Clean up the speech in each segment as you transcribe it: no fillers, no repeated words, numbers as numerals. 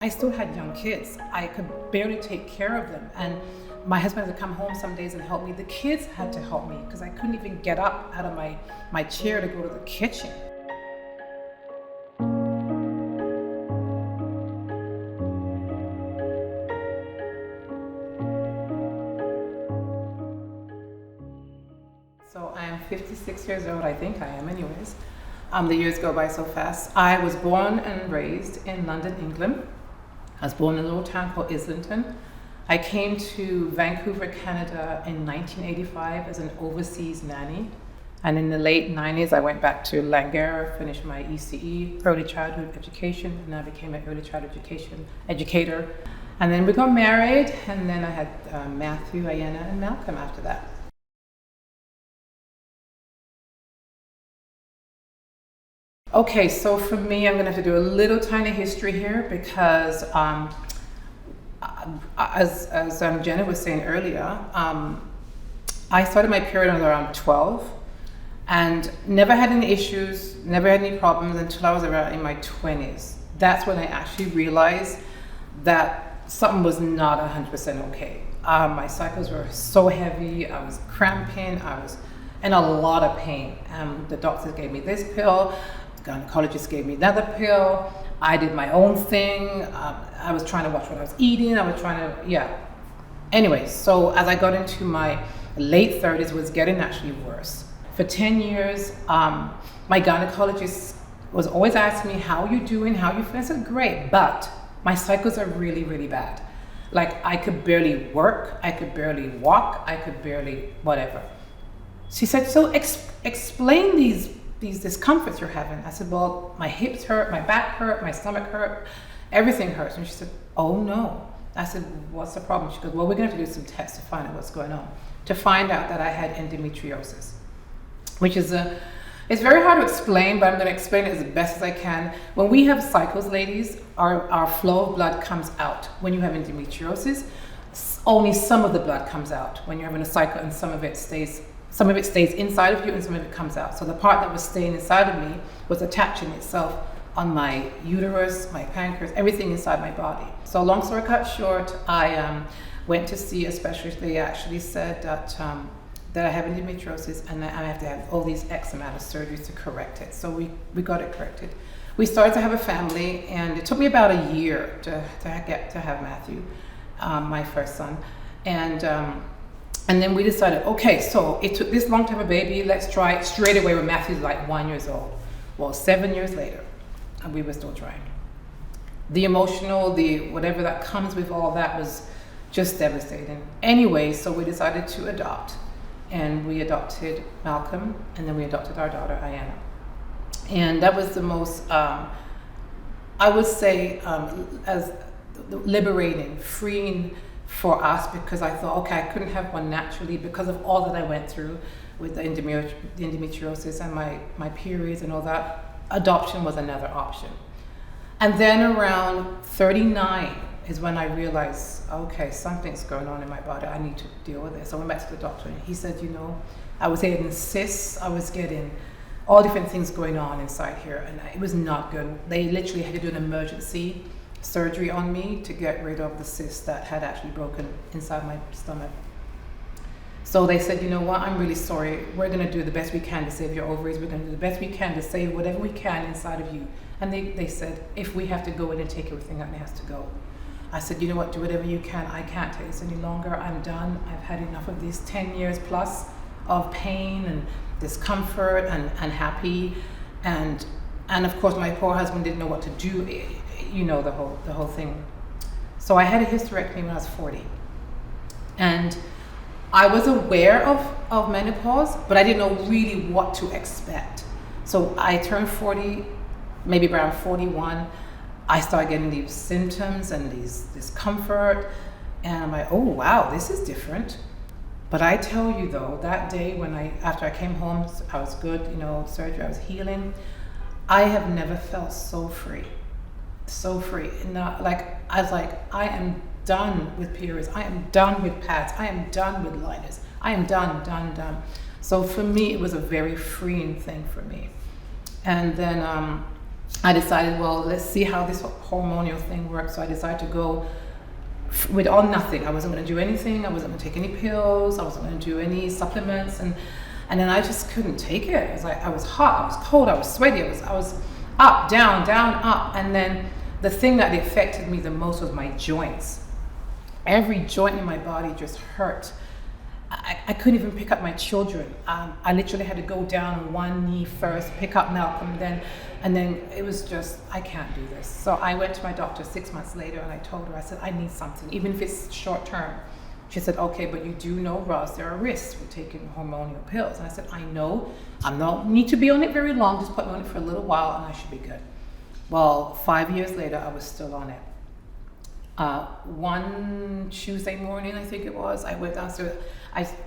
I still had young kids. I could barely take care of them. And my husband had to come home some days and help me. The kids had to help me because I couldn't even get up out of my chair to go to the kitchen. So I am 56 years old, I think I am anyways. The years go by so fast. I was born and raised in London, England. I was born in a little town called Islington. I came to Vancouver, Canada in 1985 as an overseas nanny. And in the late 90s, I went back to Langara, finished my ECE, early childhood education, and I became an early childhood education educator. And then we got married, and then I had Matthew, Ayanna, and Malcolm after that. Okay, so for me, I'm gonna have to do a little tiny history here because as Jenna was saying earlier, I started my period around 12 and never had any issues, never had any problems until I was around in my 20s. That's when I actually realized that something was not 100% okay. My cycles were so heavy, I was cramping, I was in a lot of pain. The doctors gave me this pill, the gynecologist gave me another pill. I did my own thing. I was trying to watch what I was eating. I was trying to, Anyway, so as I got into my late 30s, it was getting actually worse. For 10 years, my gynecologist was always asking me, how are you doing? How are you feeling? I said, great, but my cycles are really, really bad. Like I could barely work. I could barely walk. I could barely whatever. She said, so explain these discomforts you're having. I said, well, my hips hurt, my back hurt, my stomach hurt, everything hurts. And she said, oh no. I said, what's the problem? She goes, well, we're gonna have to do some tests to find out what's going on. To find out that I had endometriosis, which is it's very hard to explain, but I'm gonna explain it as best as I can. When we have cycles, ladies, our flow of blood comes out. When you have endometriosis, only some of the blood comes out. When you're having a cycle and some of it stays inside of you and some of it comes out. So the part that was staying inside of me was attaching itself on my uterus, my pancreas, everything inside my body. So long story cut short, I went to see a specialist. They actually said that I have endometriosis and that I have to have all these X amount of surgeries to correct it. So we got it corrected. We started to have a family, and it took me about a year to get to have Matthew, my first son. And then we decided, okay, so it took this long to have a baby, let's try it straight away when Matthew's like 1 year old. Well, 7 years later, and we were still trying. The emotional, the whatever that comes with all that was just devastating. Anyway, so we decided to adopt. And we adopted Malcolm, and then we adopted our daughter, Ayanna. And that was the most, I would say, as liberating, freeing for us, because I thought, okay, I couldn't have one naturally because of all that I went through with the endometriosis and my periods and all that. Adoption was another option. And then around 39 is when I realized, okay, something's going on in my body. I need to deal with this. I went back to the doctor and he said, I was getting cysts, I was getting all different things going on inside here, and it was not good. They literally had to do an emergency surgery on me to get rid of the cyst that had actually broken inside my stomach. So they said, you know what, I'm really sorry. We're gonna do the best we can to save your ovaries. We're gonna do the best we can to save whatever we can inside of you. And they said, if we have to go in and take everything out, it has to go. I said, you know what, do whatever you can. I can't take this any longer. I'm done. I've had enough of these 10 years plus of pain and discomfort and happy. And of course, my poor husband didn't know what to do. The whole thing. So I had a hysterectomy when I was 40. And I was aware of menopause, but I didn't know really what to expect. So I turned 40, maybe around 41. I started getting these symptoms and these discomfort. And I'm like, oh wow, this is different. But I tell you though, that day after I came home, I was good, surgery, I was healing. I have never felt so free. So free. Not like I was like, I am done with periods. I am done with pads. I am done with liners. I am done. So for me, it was a very freeing thing for me. And then I decided, well, let's see how this hormonal thing works. So I decided to go with all nothing. I wasn't going to do anything. I wasn't going to take any pills. I wasn't going to do any supplements. And then I just couldn't take it. It was like, I was hot, I was cold, I was sweaty, I was up, down, down, up. And then the thing that affected me the most was my joints. Every joint in my body just hurt. I couldn't even pick up my children. I literally had to go down on one knee first, pick up Malcolm, and then it was just, I can't do this. So I went to my doctor 6 months later and I told her, I said, I need something, even if it's short term. She said, okay, but you do know, Roz, there are risks with taking hormonal pills. And I said, I know, I don't need to be on it very long, just put me on it for a little while and I should be good. Well, 5 years later, I was still on it. One Tuesday morning, I think it was, I went downstairs.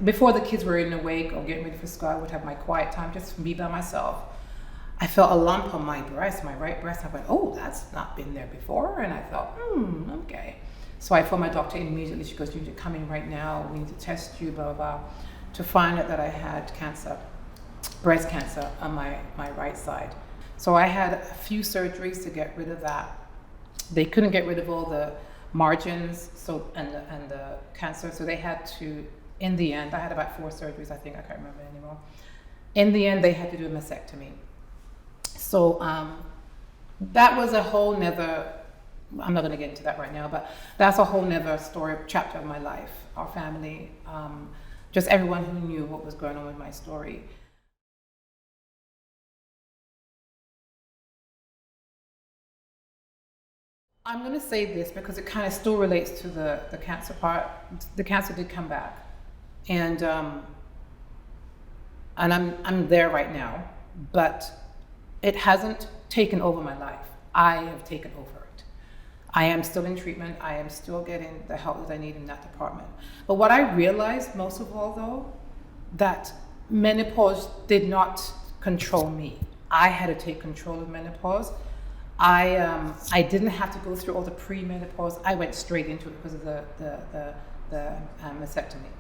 Before the kids were in the wake or getting ready for school, I would have my quiet time, just be by myself. I felt a lump on my breast, my right breast. I went, oh, that's not been there before. And I thought, okay. So I phoned my doctor immediately. She goes, you need to come in right now. We need to test you, blah, blah, blah, to find out that I had cancer, breast cancer on my right side. So I had a few surgeries to get rid of that. They couldn't get rid of all the margins and the cancer. So they had to, in the end, I had about 4 surgeries, I think, I can't remember anymore. In the end, they had to do a mastectomy. So that was a whole nother, I'm not going to get into that right now, but that's a whole nother story, chapter of my life, our family, just everyone who knew what was going on with my story. I'm going to say this because it kind of still relates to the cancer part. The cancer did come back, and I'm there right now, but it hasn't taken over my life. I have taken over it. I am still in treatment. I am still getting the help that I need in that department. But what I realized most of all, though, that menopause did not control me. I had to take control of menopause. I didn't have to go through all the pre-menopause. I went straight into it because of the mastectomy.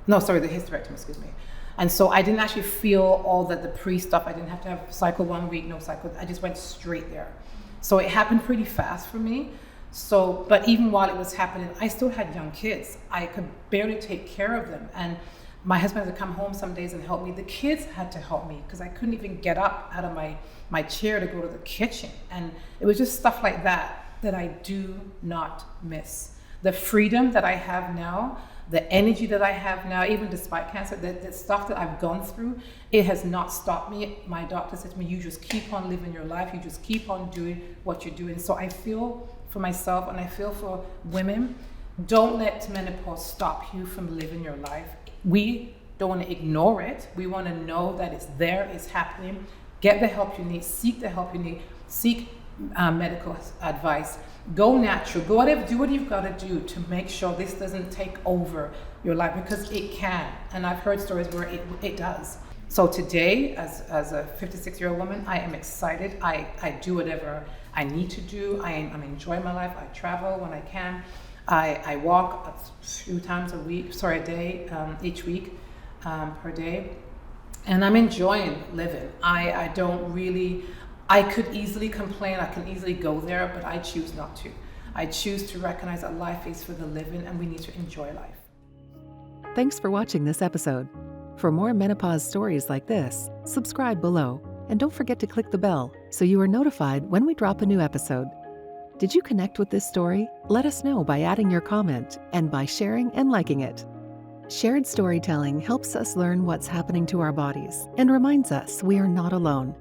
No, sorry, the hysterectomy, excuse me. And so I didn't actually feel all the pre-stuff. I didn't have to have cycle 1 week, no cycle. I just went straight there. So it happened pretty fast for me. So, but even while it was happening, I still had young kids. I could barely take care of them. And my husband had to come home some days and help me. The kids had to help me because I couldn't even get up out of my chair to go to the kitchen. And it was just stuff like that I do not miss. The freedom that I have now, the energy that I have now, even despite cancer, the stuff that I've gone through, it has not stopped me. My doctor said to me, you just keep on living your life. You just keep on doing what you're doing. So I feel for myself and I feel for women, don't let menopause stop you from living your life. We don't want to ignore it. We want to know that it's there, it's happening. Get the help you need, seek the help you need, seek medical advice. Go natural, do what you've got to do to make sure this doesn't take over your life, because it can. And I've heard stories where it does. So today, as a 56-year-old woman, I am excited. I do whatever I need to do. I'm enjoying my life. I travel when I can. I walk a few times a day, each week, per day. And I'm enjoying living. I could easily complain, I can easily go there, but I choose not to. I choose to recognize that life is for the living and we need to enjoy life. Thanks for watching this episode. For more menopause stories like this, subscribe below and don't forget to click the bell so you are notified when we drop a new episode. Did you connect with this story? Let us know by adding your comment and by sharing and liking it. Shared storytelling helps us learn what's happening to our bodies and reminds us we are not alone.